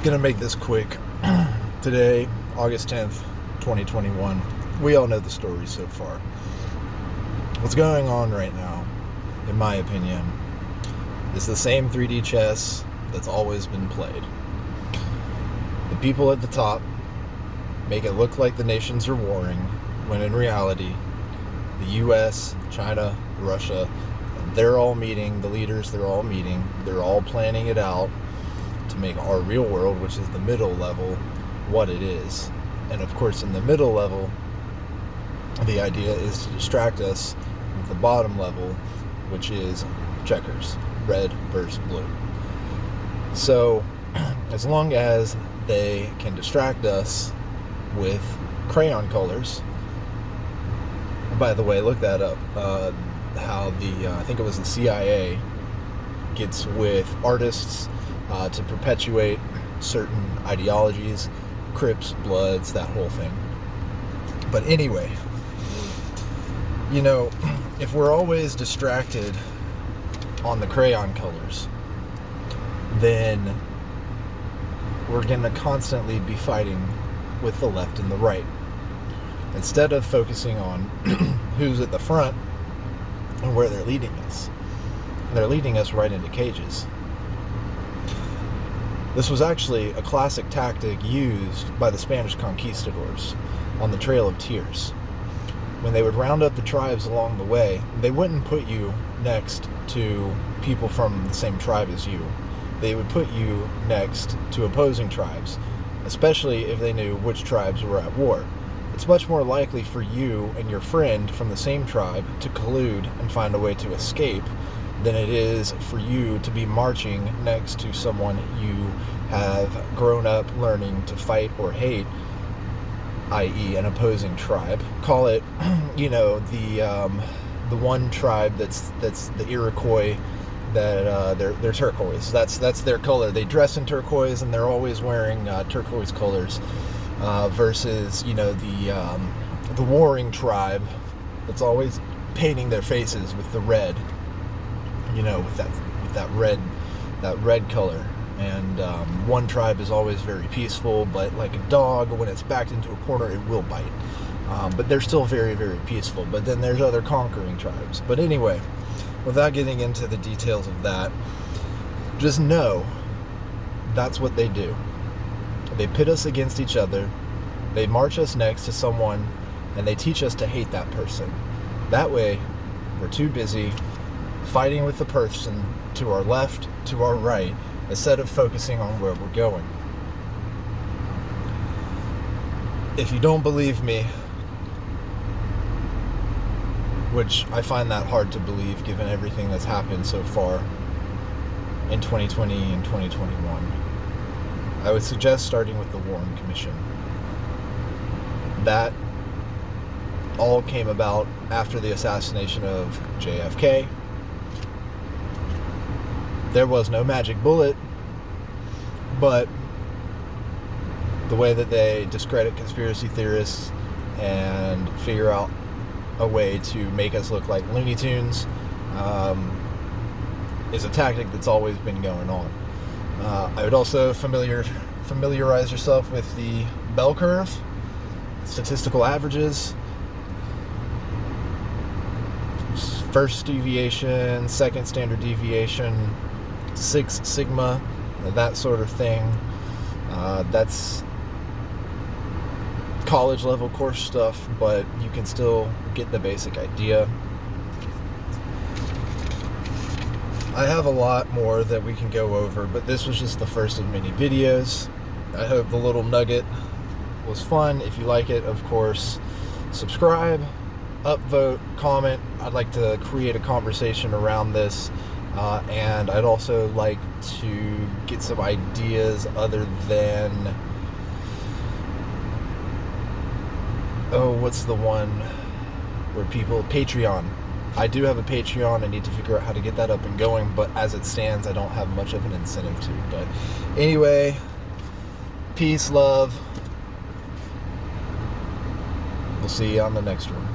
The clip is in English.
Gonna make this quick. Today, August 10th, 2021. We all know the story so far. What's going on right now, in my opinion, is the same 3D chess that's always been played. The people at the top make it look like the nations are warring, when in reality, the US, China, Russia, they're all meeting, the leaders, they're all planning it out to make our real world, which is the middle level, what it is. And of course, in the middle level, the idea is to distract us with the bottom level, which is checkers, red versus blue. So, as long as they can distract us with crayon colors, by the way, look that up, how I think it was the CIA gets with artists to perpetuate certain ideologies, Crips, Bloods, that whole thing. But anyway, if we're always distracted on the crayon colors, then we're going to constantly be fighting with the left and the right. Instead of focusing on who's at the front and where they're leading us. They're leading us right into cages. This was actually a classic tactic used by the Spanish conquistadores on the Trail of Tears. When they would round up the tribes along the way, they wouldn't put you next to people from the same tribe as you. They would put you next to opposing tribes, especially if they knew which tribes were at war. It's much more likely for you and your friend from the same tribe to collude and find a way to escape than it is for you to be marching next to someone you have grown up learning to fight or hate, i.e. an opposing tribe. Call it, the one tribe that's the Iroquois, that they're turquoise. That's their color. They dress in turquoise and they're always wearing turquoise colors. Versus, the warring tribe that's always painting their faces with the red, with that red color. And one tribe is always very peaceful, but like a dog, when it's backed into a corner, it will bite. But they're still very, very peaceful. But then there's other conquering tribes. But anyway, without getting into the details of that, just know that's what they do. They pit us against each other, they march us next to someone, and they teach us to hate that person. That way, we're too busy fighting with the person to our left, to our right, instead of focusing on where we're going. If you don't believe me, which I find that hard to believe given everything that's happened so far in 2020 and 2021, I would suggest starting with the Warren Commission. That all came about after the assassination of JFK. There was no magic bullet, but the way that they discredit conspiracy theorists and figure out a way to make us look like Looney Tunes is a tactic that's always been going on. I would also familiarize yourself with the bell curve, statistical averages, first deviation, second standard deviation, 6 sigma, that sort of thing. That's college level course stuff, but you can still get the basic idea. I have a lot more that we can go over, but this was just the first of many videos. I hope the little nugget was fun. If you like it, of course, subscribe, upvote, comment. I'd like to create a conversation around this, and I'd also like to get some ideas other than, what's the one where people, Patreon. I do have a Patreon. I need to figure out how to get that up and going, but as it stands, I don't have much of an incentive to. But anyway, peace, love. We'll see you on the next one.